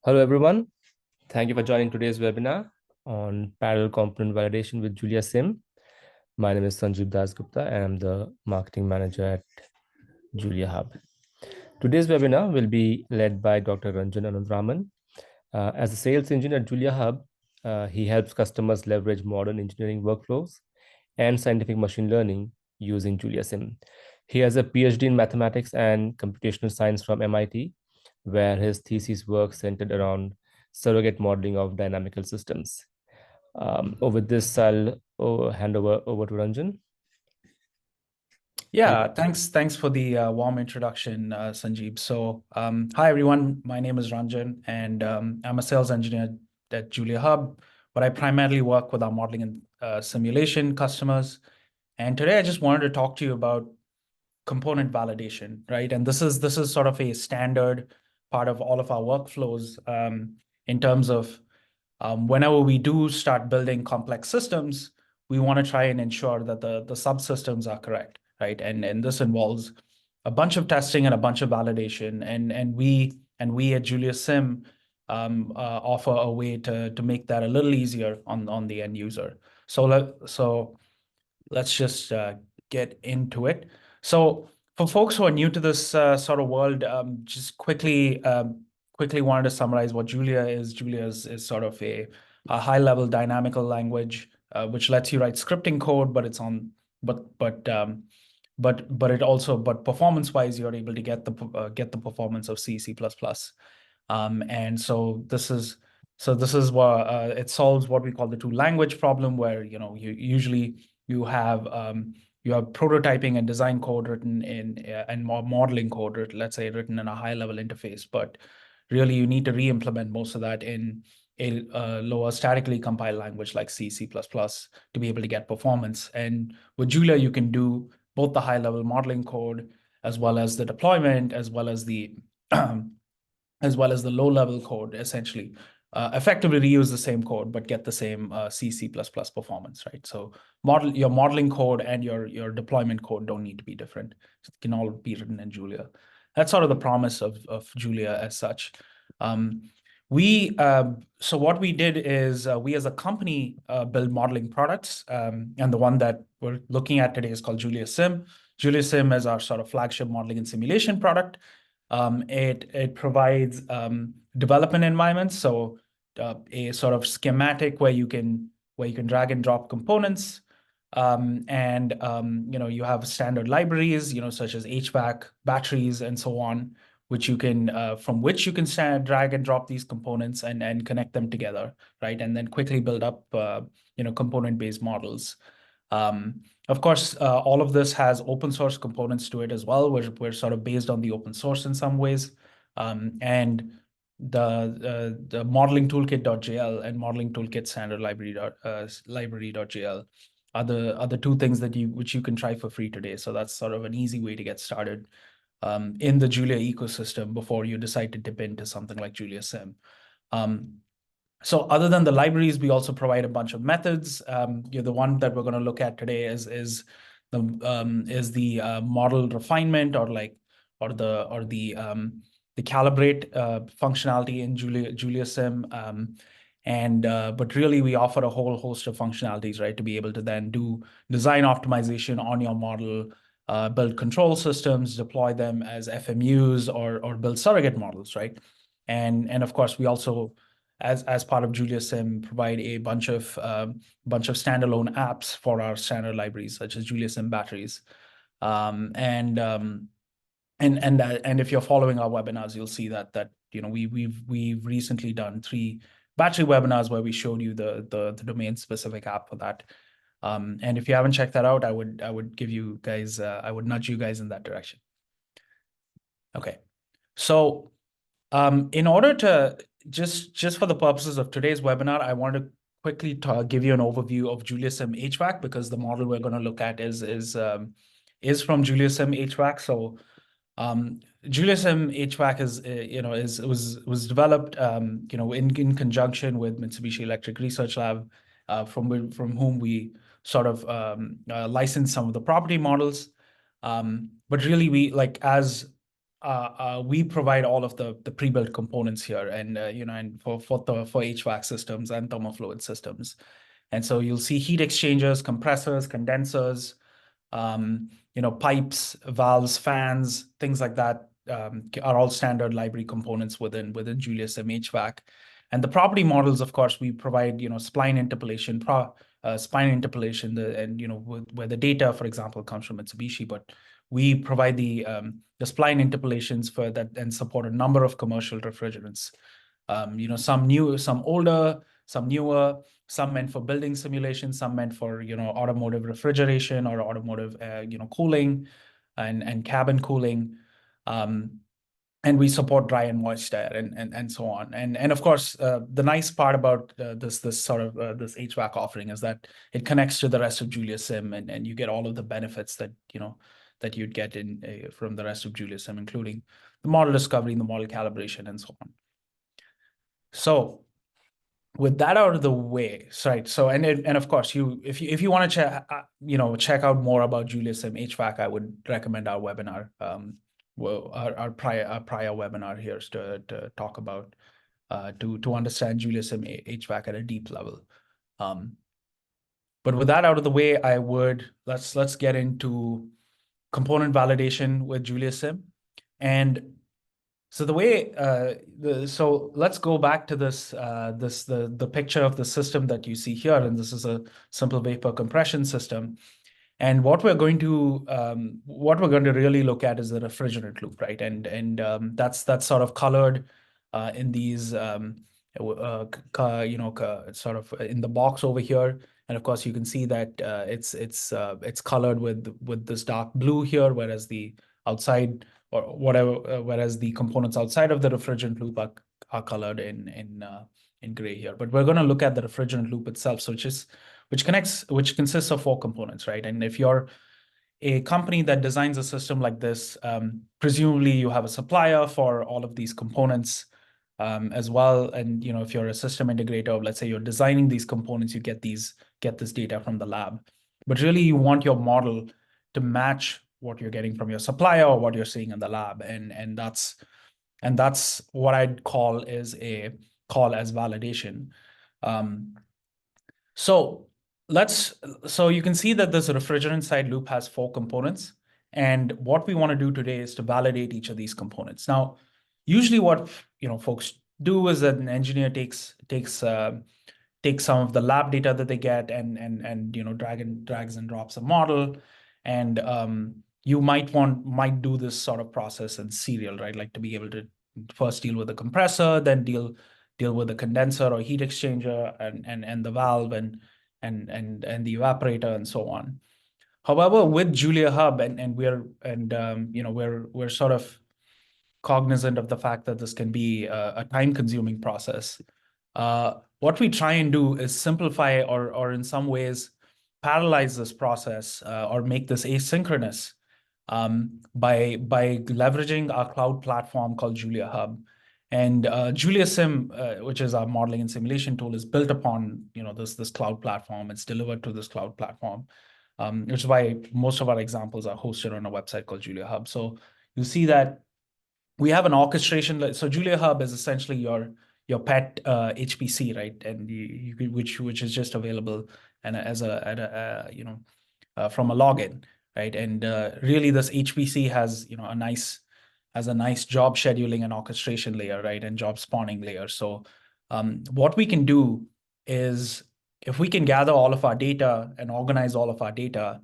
Hello, everyone. Thank you for joining today's webinar on parallel component validation with JuliaSim. My name is Sanjeev Dasgupta, and I'm the marketing manager at JuliaHub. Today's webinar will be led by Dr. Ranjan Anantharaman. As a sales engineer at JuliaHub, he helps customers leverage modern engineering workflows and scientific machine learning using JuliaSim. He has a PhD in mathematics and computational science from MIT, where his thesis work centered around surrogate modeling of dynamical systems. Over this, I'll hand over to Ranjan. Yeah, thanks for the warm introduction, Sanjeev. So, hi everyone, my name is Ranjan, and I'm a sales engineer at JuliaHub, but I primarily work with our modeling and simulation customers. And today, I just wanted to talk to you about component validation, right? And this is sort of a standard part of all of our workflows in terms of whenever we do start building complex systems, we want to try and ensure that the subsystems are correct, right? And this involves a bunch of testing and a bunch of validation. And we at JuliaSim offer a way to make that a little easier on the end user. So let's just get into it. So for folks who are new to this sort of world, just quickly wanted to summarize what Julia is. Julia is sort of a high-level dynamical language which lets you write scripting code, but it's on but performance-wise, you're able to get the performance of C++. And so this is what it solves what we call the two language problem, where you usually you have prototyping and design code written in and modeling code, let's say, written in a high-level interface, but really you need to re-implement most of that in a lower statically compiled language like C++ to be able to get performance. And with Julia, you can do both the high-level modeling code as well as the deployment, as well as the low-level code, essentially. Effectively reuse the same code, but get the same C++ performance, right? So your modeling code and your deployment code don't need to be different. It can all be written in Julia. That's sort of the promise of Julia as such. So what we did is we as a company build modeling products, and the one that we're looking at today is called JuliaSim. JuliaSim is our sort of flagship modeling and simulation product. It provides development environments, so a sort of schematic where you can drag and drop components, and you have standard libraries, such as HVAC, batteries, and so on, which you can from which you can drag and drop these components and connect them together, right? And then quickly build up component-based models. Of course, all of this has open source components to it as well. We're sort of based on the open source in some ways. And the modeling toolkit.jl and modeling toolkit standard library.jl are the two things which you can try for free today. So that's sort of an easy way to get started in the Julia ecosystem before you decide to dip into something like JuliaSim. So other than the libraries, we also provide a bunch of methods. The one that we're going to look at today is the model refinement or the calibrate functionality in JuliaSim. But really, we offer a whole host of functionalities, right, to be able to then do design optimization on your model, build control systems, deploy them as FMUs, or build surrogate models, right? And of course, we also, as part of JuliaSim, provide a bunch of standalone apps for our standard libraries, such as JuliaSim batteries. And if you're following our webinars, you'll see that we've recently done 3 battery webinars where we showed you the domain specific app for that. And if you haven't checked that out, I would give you guys I would nudge you guys in that direction. Okay, so in order to just for the purposes of today's webinar, I want to quickly give you an overview of JuliaSim HVAC, because the model we're going to look at is from JuliaSim HVAC. So JuliaSim HVAC was developed in conjunction with Mitsubishi Electric Research Lab, from whom we sort of licensed some of the property models. But really, we as we provide all of the pre-built components here, and and for HVAC systems and thermofluid systems. And so you'll see heat exchangers, compressors, condensers, pipes, valves, fans, things like that are all standard library components within JuliaSim HVAC. And the property models, of course, we provide spline interpolation, where the data, for example, comes from Mitsubishi, but we provide the spline interpolations for that and support a number of commercial refrigerants. Some new, some older, some newer, some meant for building simulation, some meant for automotive refrigeration or automotive cooling and cabin cooling. And we support dry and moist air and so on. And of course, the nice part about this HVAC offering is that it connects to the rest of JuliaSim, and you get all of the benefits that that you'd get from the rest of JuliaSim, including the model discovery, the model calibration, and so on. So with that out of the way, right? So and of course, if you want to check out more about JuliaSim HVAC, I would recommend our webinar. Our prior webinar here is to talk about to understand JuliaSim HVAC at a deep level. But with that out of the way, let's get into component validation with JuliaSim. And so the way so let's go back to the picture of the system that you see here, and this is a simple vapor compression system. And what we're going to really look at is the refrigerant loop, right? And that's sort of colored in these sort of in the box over here. And of course, you can see that it's colored with this dark blue here, whereas the outside or whatever, whereas the components outside of the refrigerant loop are colored in gray here. But we're going to look at the refrigerant loop itself, so which consists of 4 components, right? And if you're a company that designs a system like this, presumably you have a supplier for all of these components as well. And if you're a system integrator, let's say you're designing these components, you get this data from the lab. But really, you want your model to match what you're getting from your supplier or what you're seeing in the lab, and that's what I'd call as validation. So you can see that this refrigerant side loop has 4 components, and what we want to do today is to validate each of these components. Now, usually what folks do is that an engineer takes some of the lab data that they get and drags and drops a model, and you might do this sort of process in serial, right? Like to be able to first deal with the compressor, then deal with the condenser or heat exchanger and the valve and the evaporator and so on. However, with JuliaHub, we're sort of cognizant of the fact that this can be a time-consuming process. What we try and do is simplify or in some ways parallelize this process or make this asynchronous by leveraging our cloud platform called JuliaHub. And JuliaSim, which is our modeling and simulation tool, is built upon this cloud platform. It's delivered to this cloud platform, which is why most of our examples are hosted on a website called JuliaHub. So you see that we have an orchestration. So JuliaHub is essentially your pet HPC, right? And which is just available and from a login, right? And really, this HPC has a nice job scheduling and orchestration layer, right? And job spawning layer. So what we can do is, if we can gather all of our data and organize all of our data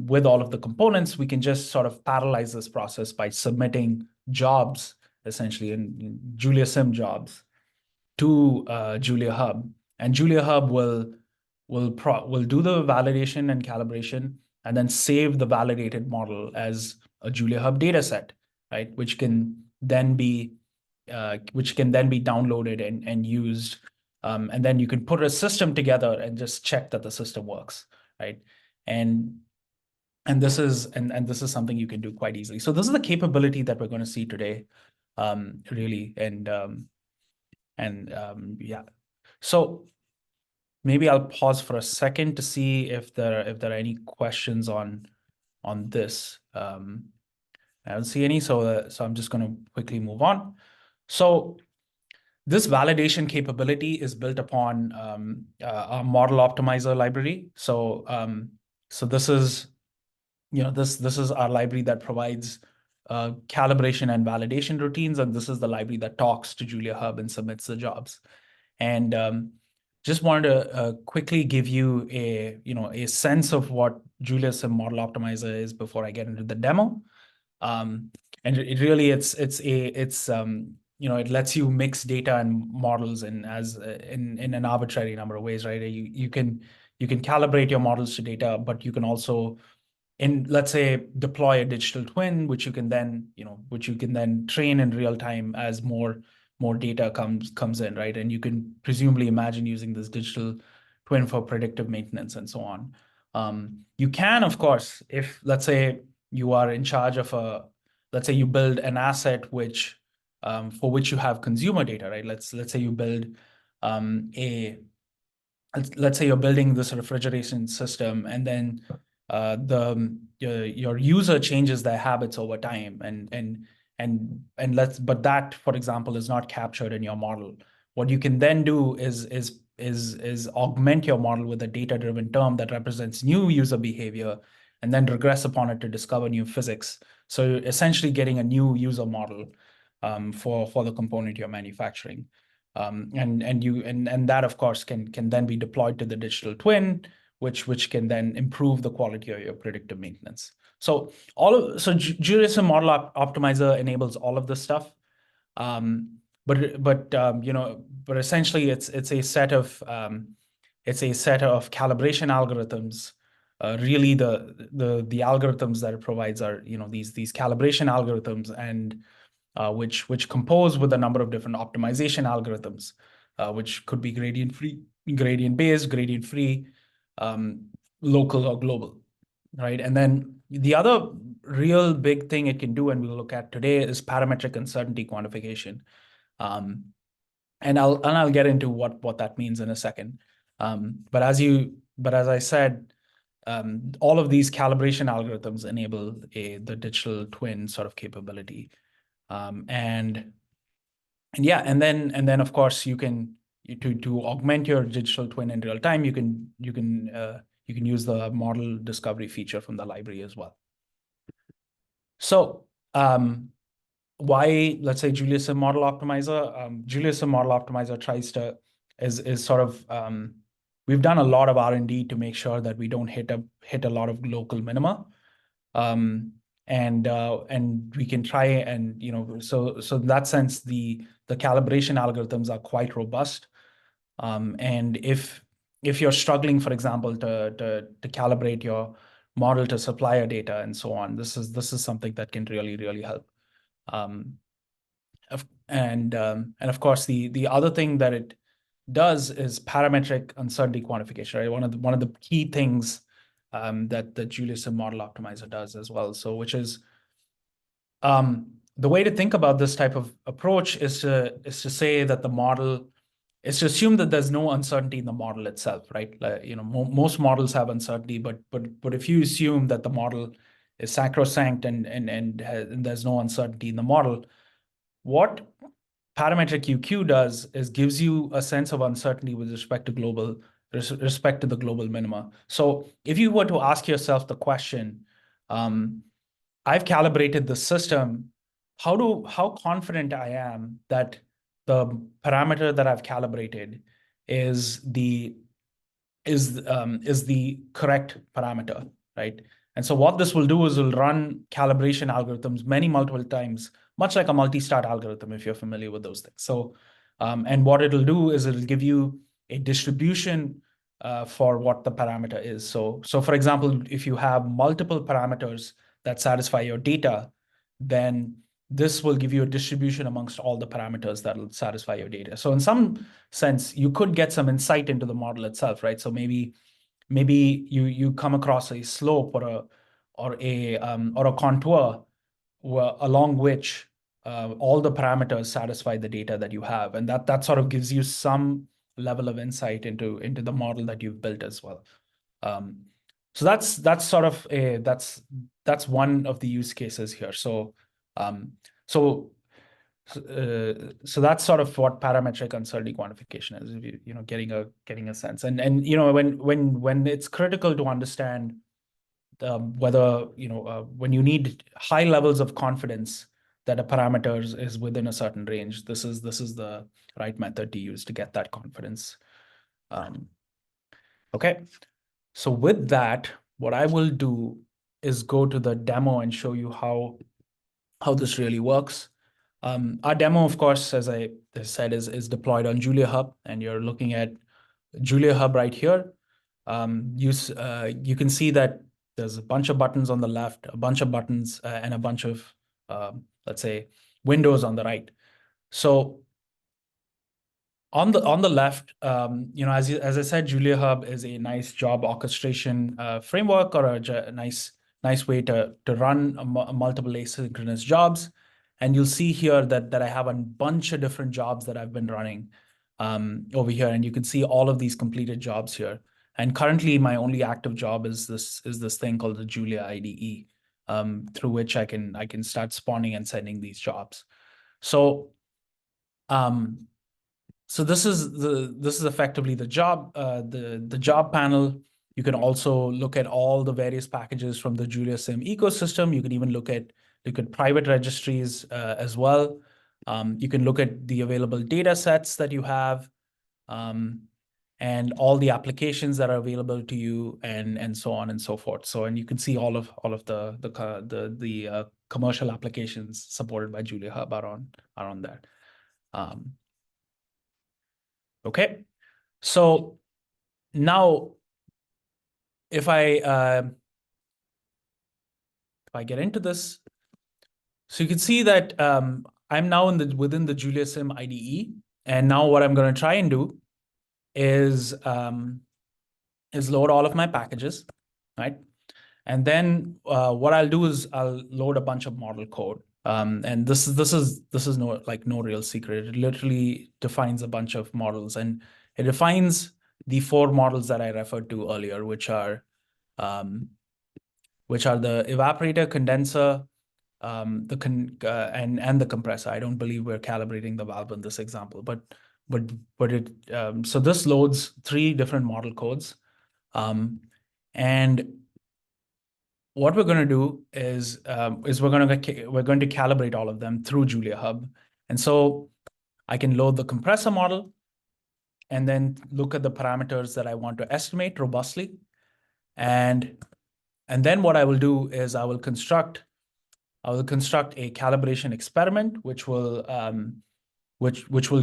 with all of the components, we can just sort of parallelize this process by submitting jobs, essentially in JuliaSim jobs, to JuliaHub, and JuliaHub will do the validation and calibration, and then save the validated model as a JuliaHub data set, right? Which can then be downloaded and used, and then you can put a system together and just check that the system works, right? And this is something you can do quite easily. So this is the capability that we're going to see today, really, yeah. So maybe I'll pause for a second to see if there are any questions on this. I don't see any, so I'm just going to quickly move on. So this validation capability is built upon a model optimizer library. So this is this is our library that provides calibration and validation routines, and this is the library that talks to JuliaHub and submits the jobs. And just wanted to quickly give you a sense of what JuliaSim Model Optimizer is before I get into the demo. And it really it lets you mix data and models in an arbitrary number of ways, right? You can calibrate your models to data, but you can also, let's say, deploy a digital twin, which you can then train in real time as more data comes in, right? And you can presumably imagine using this digital twin for predictive maintenance and so on. You can, of course, if let's say you are in charge of let's say you build an asset for which you have consumer data, right? Let's say you build let's say you're building this refrigeration system, and then your user changes their habits over time, but that, for example, is not captured in your model. What you can then do is augment your model with a data-driven term that represents new user behavior, and then regress upon it to discover new physics. So essentially getting a new user model for the component you're manufacturing. And that, of course, can then be deployed to the digital twin, which can then improve the quality of your predictive maintenance. So JuliaSim Model Optimizer enables all of this stuff. But essentially it's a set of calibration algorithms. Really, the algorithms that it provides are these calibration algorithms, and which compose with a number of different optimization algorithms, which could be gradient-free, gradient-based, gradient-free, local or global, right? And then the other real big thing it can do, and we'll look at today, is parametric uncertainty quantification. And I'll get into what that means in a second. But as I said, all of these calibration algorithms enable the digital twin sort of capability. And then of course you can to augment your digital twin in real time, you can use the model discovery feature from the library as well. So why, let's say, JuliaSim Model Optimizer? JuliaSim Model Optimizer is sort of we've done a lot of R&D to make sure that we don't hit a lot of local minima. And we can try and so in that sense the calibration algorithms are quite robust. And if you're struggling, for example, to calibrate your model to supplier data and so on, this is something that can really help. And of course the other thing that it does is parametric uncertainty quantification, right? One of the key things that the JuliaSim Model Optimizer does as well. So which is the way to think about this type of approach is to say that the model is to assume that there's no uncertainty in the model itself, right? Most models have uncertainty, but if you assume that the model is sacrosanct and there's no uncertainty in the model, what parametric UQ does is gives you a sense of uncertainty with respect to the global minima. So if you were to ask yourself the question, I've calibrated the system, how confident I am that the parameter that I've calibrated is the correct parameter, right? And so what this will do is will run calibration algorithms multiple times, much like a multi-start algorithm, if you're familiar with those things. So, and what it'll do is it'll give you a distribution for what the parameter is. So for example, if you have multiple parameters that satisfy your data, then this will give you a distribution amongst all the parameters that will satisfy your data. So in some sense, you could get some insight into the model itself, right? So maybe you come across a slope or a contour along which all the parameters satisfy the data that you have, and that sort of gives you some level of insight into the model that you've built as well. So that's that's one of the use cases here. So so that's sort of what parametric uncertainty quantification is, getting a sense. And when it's critical to understand whether when you need high levels of confidence that a parameter is within a certain range, this is the right method to use to get that confidence. Okay, so with that, what I will do is go to the demo and show you how this really works. Our demo, of course, as I said, is deployed on JuliaHub, and you're looking at JuliaHub right here. You can see that there's a bunch of buttons on the left, a bunch of buttons, and a bunch of, let's say, windows on the right. So on the left, as I said, JuliaHub is a nice job orchestration framework, or a nice way to run multiple asynchronous jobs. And you'll see here that I have a bunch of different jobs that I've been running over here, and you can see all of these completed jobs here. And currently, my only active job is this thing called the Julia IDE, through which I can start spawning and sending these jobs. So this is effectively the job the job panel. You can also look at all the various packages from the JuliaSim ecosystem. You can even look at private registries as well. You can look at the available data sets that you have, and all the applications that are available to you, and so on and so forth. So, and you can see all of the commercial applications supported by JuliaHub are on there. Okay, so now if I get into this, so you can see that I'm now within the JuliaSim IDE, and now what I'm going to try and do is load all of my packages, right? And then what I'll do is I'll load a bunch of model code. And this is no real secret. It literally defines a bunch of models, and it defines the 4 models that I referred to earlier, which are the evaporator, condenser, and the compressor. I don't believe we're calibrating the valve in this example, but it so this loads 3 different model codes, and what we're going to do is we're going to calibrate all of them through JuliaHub. And so I can load the compressor model and then look at the parameters that I want to estimate robustly. And then what I will do is I will construct a calibration experiment, which will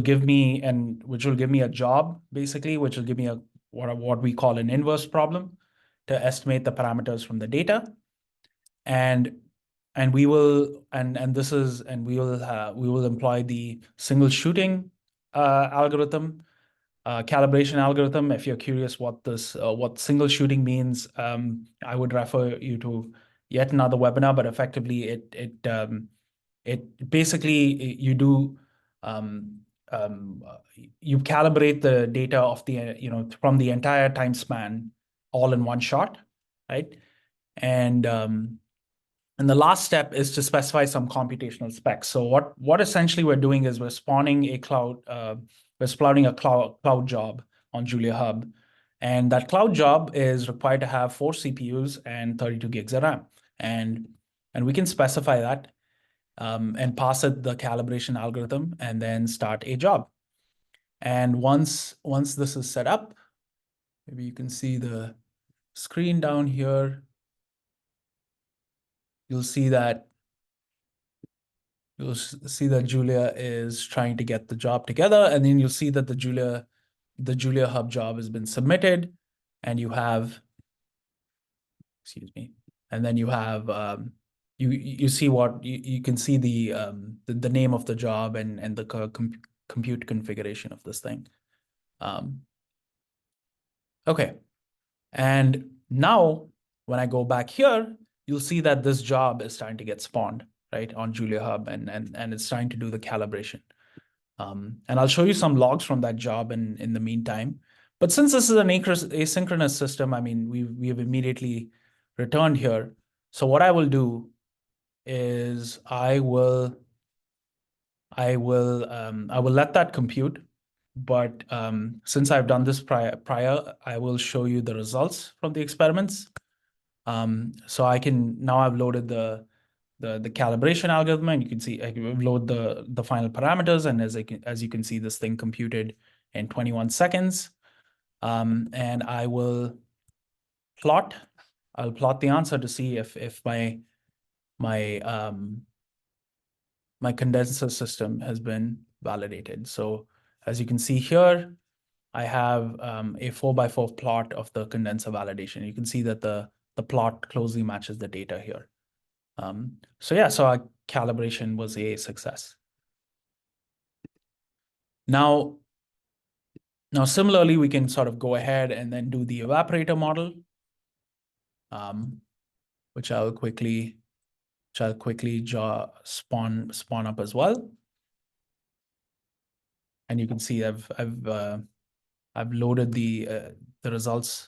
give me a job, basically, which will give me what we call an inverse problem to estimate the parameters from the data. And we will employ the single shooting algorithm, calibration algorithm. If you're curious what single shooting means, I would refer you to yet another webinar. But effectively, it basically you calibrate the data of the from the entire time span all in one shot, right? And the last step is to specify some computational specs. So what essentially we're doing is we're spawning a cloud job on JuliaHub, and that cloud job is required to have 4 CPUs and 32 gigs of RAM, and we can specify that and pass it the calibration algorithm, and then start a job. And once this is set up, maybe you can see the screen down here. You'll see that Julia is trying to get the job together, and then you'll see that the JuliaHub job has been submitted, and you have, and then you have you see what you can see the name of the job and the compute configuration of this thing. Okay, and now when I go back here, you'll see that this job is starting to get spawned, right, on JuliaHub, and it's starting to do the calibration. And I'll show you some logs from that job in the meantime. But since this is an asynchronous system, I mean, we have immediately returned here. So what I will do is I will let that compute. But since I've done this prior, I will show you the results from the experiments. So now I've loaded the calibration algorithm, and you can see I can load the final parameters, and as you can see, this thing computed in 21 seconds. And I'll plot the answer to see if my condenser system has been validated. So as you can see here, I have a 4x4 plot of the condenser validation. You can see that the plot closely matches the data here. So our calibration was a success. Now similarly, we can sort of go ahead and then do the evaporator model, which I'll quickly spawn up as well. And you can see I've loaded the results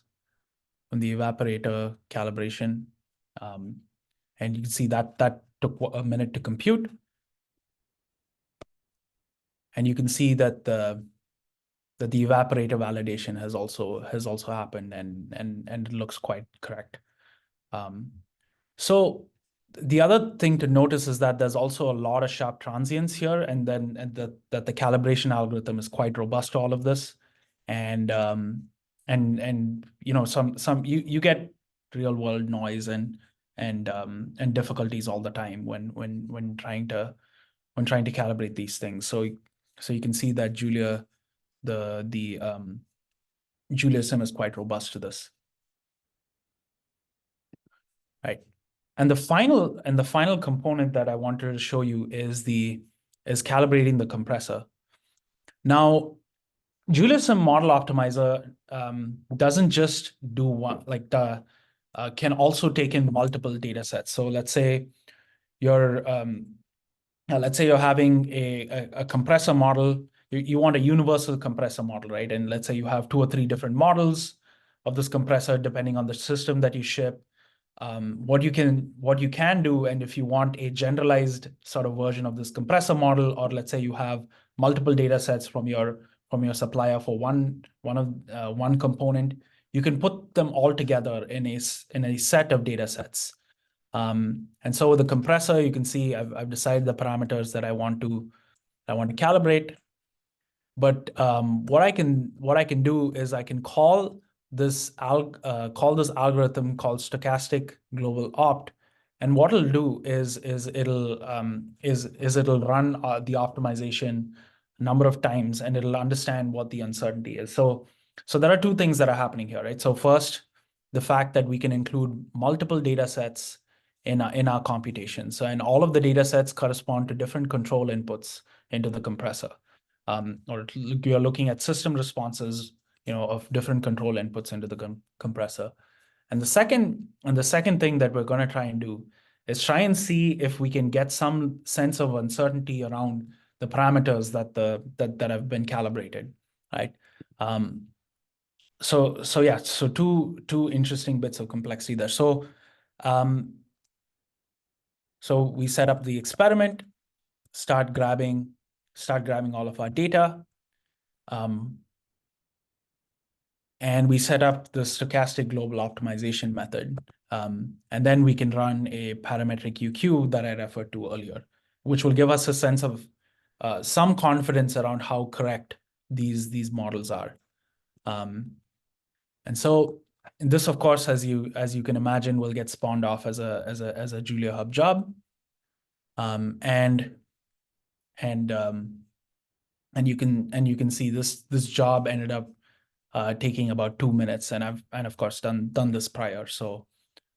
from the evaporator calibration, and you can see that took a minute to compute. And you can see that the evaporator validation has also happened, and it looks quite correct. So the other thing to notice is that there's also a lot of sharp transients here, and that the calibration algorithm is quite robust to all of this. And you know, you get real world noise and difficulties all the time when trying to calibrate these things. So you can see that JuliaSim is quite robust to this. Right. And the final component that I wanted to show you is calibrating the compressor. Now, JuliaSim Model Optimizer doesn't just do one, can also take in multiple data sets. So let's say you're having a compressor model. You want a universal compressor model, right? And let's say you have 2 or 3 different models of this compressor, depending on the system that you ship. What you can do, and if you want a generalized sort of version of this compressor model, or let's say you have multiple data sets from your supplier for one component, you can put them all together in a set of data sets. And so with the compressor, you can see I've decided the parameters that I want to calibrate. But what I can do is I can call this algorithm called stochastic global opt, and what it'll do is it'll run the optimization a number of times, and it'll understand what the uncertainty is. So there are 2 things that are happening here, right? So first, the fact that we can include multiple data sets in our computation. So, and all of the data sets correspond to different control inputs into the compressor. Or you're looking at system responses, you know, of different control inputs into the compressor. And the second thing that we're going to try and do is try and see if we can get some sense of uncertainty around the parameters that have been calibrated, right? So two interesting bits of complexity there. So we set up the experiment, start grabbing all of our data. And we set up the stochastic global optimization method. And then we can run a parametric UQ that I referred to earlier, which will give us a sense of some confidence around how correct these models are. And so this, of course, as you can imagine, will get spawned off as a JuliaHub job. And you can see this job ended up taking about 2 minutes, and I've of course done this prior. So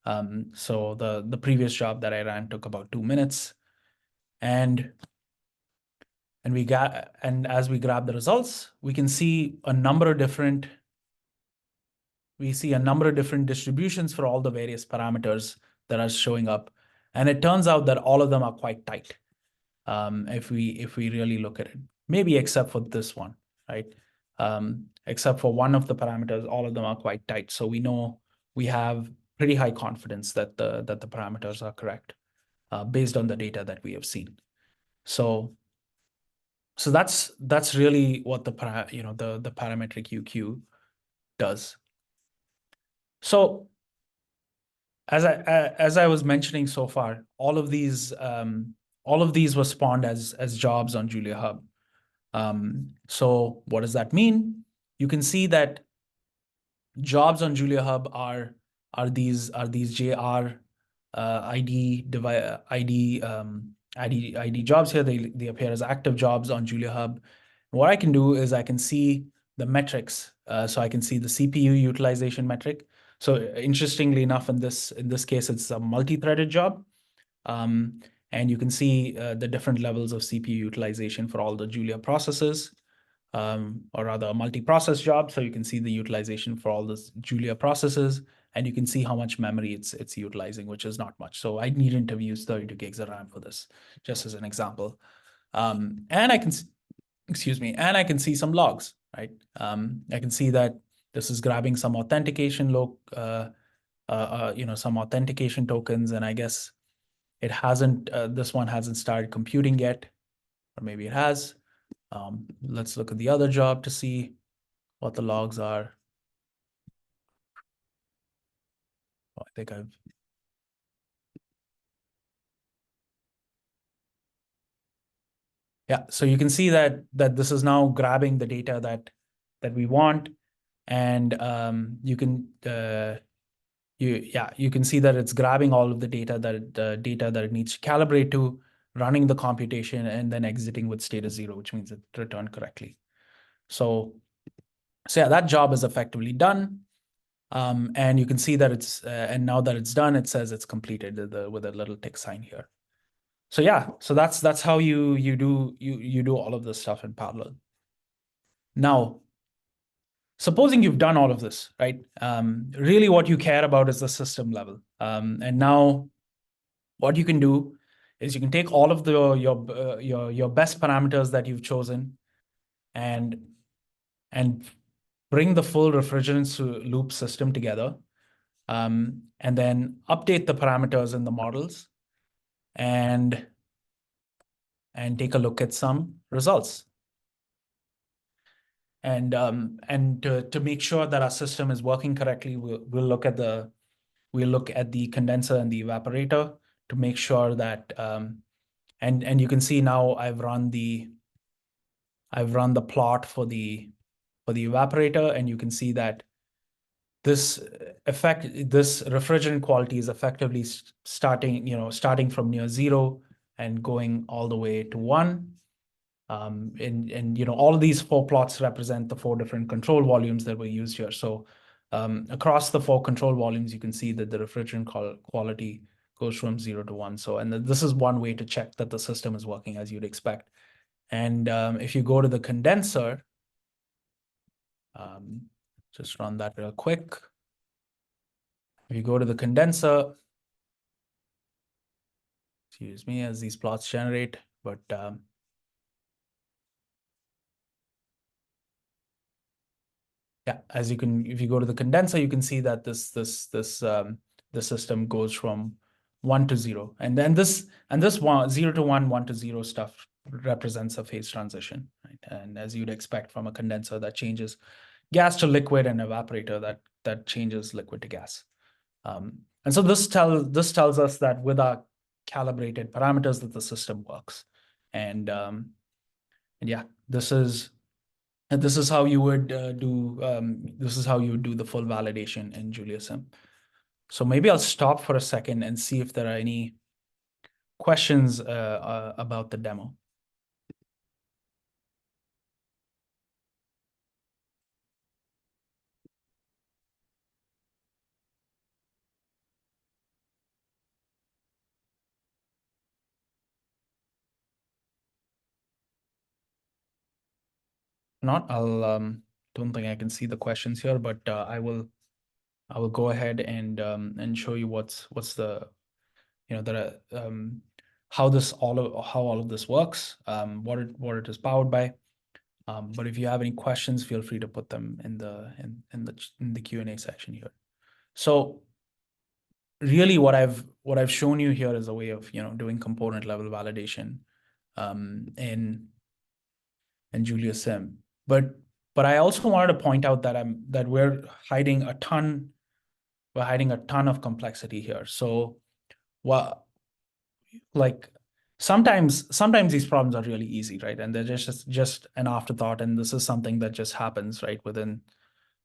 the previous job that I ran took about 2 minutes, and as we grab the results, we can see a number of different distributions for all the various parameters that are showing up, and it turns out that all of them are quite tight. If we really look at it, maybe except for this one, right? Except for one of the parameters, all of them are quite tight. So we know we have pretty high confidence that the parameters are correct based on the data that we have seen. So that's really what the parametric UQ does. So as I was mentioning so far, all of these were spawned as jobs on JuliaHub. So what does that mean? You can see that jobs on JuliaHub are these JR ID jobs here. They appear as active jobs on JuliaHub. What I can do is I can see the metrics. So I can see the CPU utilization metric. So interestingly enough, in this case, it's a multi-threaded job. And you can see the different levels of CPU utilization for all the Julia processes, or rather a multi-process job. So you can see the utilization for all the Julia processes, and you can see how much memory it's utilizing, which is not much. So I needn't have used 32 gigs of RAM for this, just as an example. And I can, excuse me, and I can see some logs, right? I can see that this is grabbing some authentication some authentication tokens, and I guess it hasn't, this one hasn't started computing yet, or maybe it has. Let's look at the other job to see what the logs are. Oh, I think yeah, so you can see that this is now grabbing the data that we want, and you can you can see that it's grabbing all of the data that it needs to calibrate to, running the computation, and then exiting with status 0, which means it returned correctly. So yeah, that job is effectively done. And you can see that it's and now that it's done, it says it's completed with a little tick sign here. So yeah, so that's how you do all of this stuff in parallel. Now, supposing you've done all of this, right? Really what you care about is the system level. And now what you can do is you can take all of your best parameters that you've chosen and bring the full refrigerant loop system together, and then update the parameters in the models and take a look at some results. And to make sure that our system is working correctly, we'll look at the condenser and the evaporator to make sure that and you can see now I've run the plot for the evaporator, and you can see that this refrigerant quality is effectively starting from near 0 and going all the way to 1. And all of these 4 plots represent the 4 different control volumes that were used here. So across the 4 control volumes, you can see that the refrigerant quality goes from 0 to 1. So, and this is one way to check that the system is working as you'd expect. And if you go to the condenser, just run that real quick. If you go to the condenser, excuse me, as these plots generate, but yeah, as you can, if you go to the condenser, you can see that the system goes from 1 to 0, and then this 0 to 1, 1 to 0 stuff represents a phase transition, right? And as you'd expect from a condenser that changes gas to liquid, and evaporator that changes liquid to gas. And so this tells us that with our calibrated parameters that the system works, and yeah, this is how you would do the full validation in JuliaSim. So maybe I'll stop for a second and see if there are any questions about the demo. Not, I'll don't think I can see the questions here, but I will go ahead and show you what's the how all of this works, what it is powered by. But if you have any questions, feel free to put them in the Q&A section here. So really what I've shown you here is a way of doing component level validation in JuliaSim. But I also wanted to point out that we're hiding a ton of complexity here. So what like sometimes these problems are really easy, right? And they're just an afterthought, and this is something that just happens right within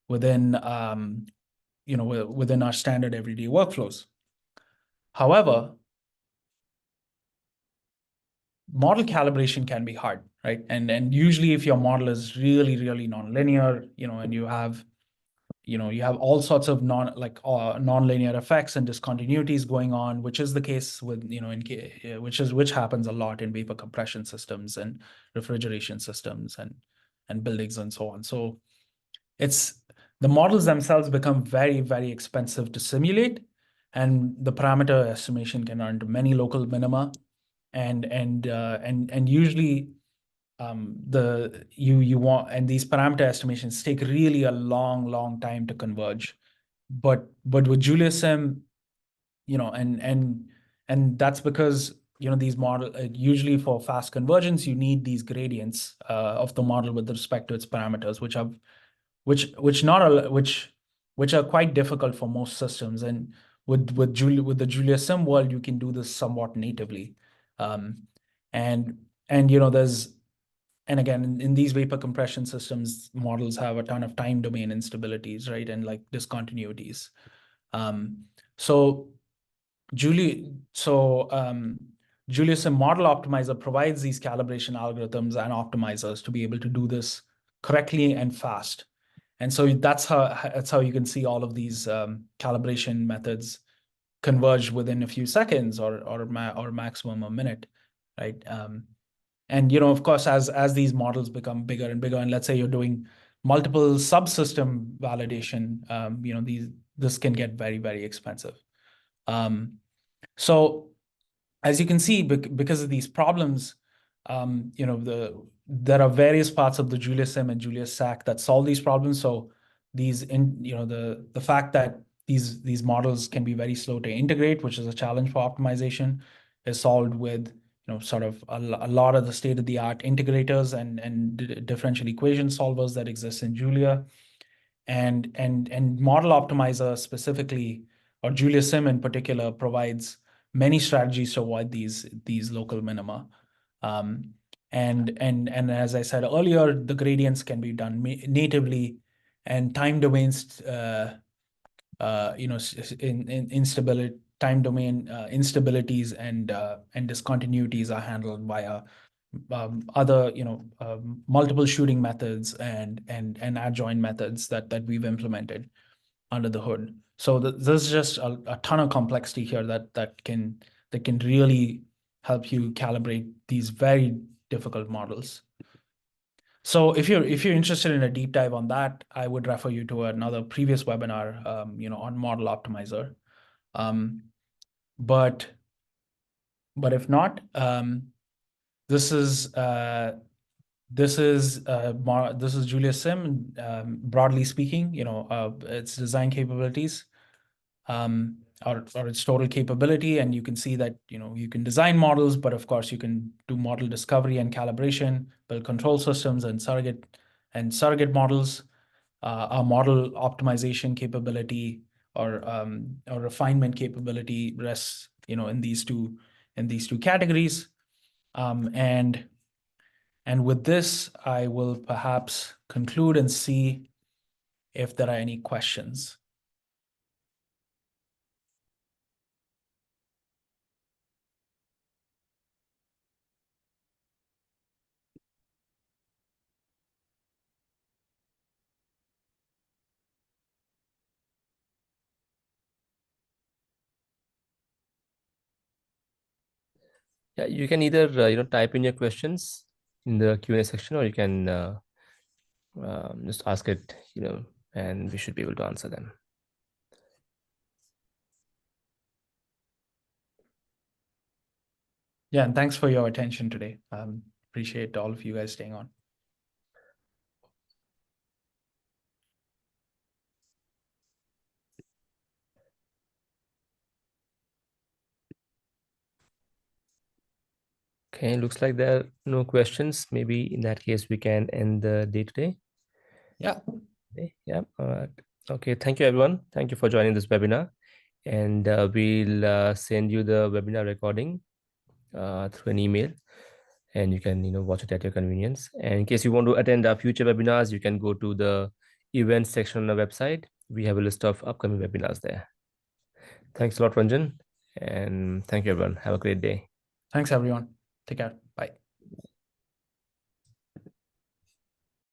within our standard everyday workflows. However, model calibration can be hard, right? And usually if your model is really nonlinear, and you have all sorts of nonlinear effects and discontinuities going on, which is the case with which happens a lot in vapor compression systems and refrigeration systems and buildings and so on. So it's the models themselves become very expensive to simulate, and the parameter estimation can run to many local minima, and usually you want, and these parameter estimations take really a long time to converge. But with JuliaSim, and that's because these model usually for fast convergence you need these gradients of the model with respect to its parameters, which are quite difficult for most systems. And with the JuliaSim world, you can do this somewhat natively. And there's, and again, in these vapor compression systems, models have a ton of time domain instabilities, right? And like discontinuities. So JuliaSim Model Optimizer provides these calibration algorithms and optimizers to be able to do this correctly and fast. And so that's how you can see all of these calibration methods converge within a few seconds or maximum a minute, right? And of course, as these models become bigger and bigger, and let's say you're doing multiple subsystem validation, this can get very expensive. So as you can see, because of these problems, there are various parts of the JuliaSim and JuliaSAC that solve these problems. So the fact that these models can be very slow to integrate, which is a challenge for optimization, is solved with sort of a lot of the state-of-the-art integrators and differential equation solvers that exist in Julia, and Model Optimizer specifically, or JuliaSim in particular, provides many strategies to avoid these local minima. And as I said earlier, the gradients can be done natively, and time domains, instability, time domain instabilities and discontinuities are handled via other multiple shooting methods and adjoint methods that we've implemented under the hood. So there's just a ton of complexity here that can really help you calibrate these very difficult models. So if you're interested in a deep dive on that, I would refer you to another previous webinar, on Model Optimizer. But if not, this is JuliaSim, broadly speaking, its design capabilities, or its total capability. And you can see that, you can design models, but of course you can do model discovery and calibration, build control systems and surrogate models. Our model optimization capability or refinement capability rests, in these two categories. And with this, I will perhaps conclude and see if there are any questions. Yeah, you can either type in your questions in the Q&A section, or you can just ask it, and we should be able to answer them. Yeah, and thanks for your attention today. Appreciate all of you guys staying on. And looks like there are no questions. Maybe in that case, we can end the day today. Yeah. Yeah. All right. Okay. Thank you, everyone. Thank you for joining this webinar. And we'll send you the webinar recording through an email, and you can watch it at your convenience. And in case you want to attend our future webinars, you can go to the events section on the website. We have a list of upcoming webinars there. Thanks a lot, Ranjan, and thank you, everyone. Have a great day. Thanks, everyone. Take care.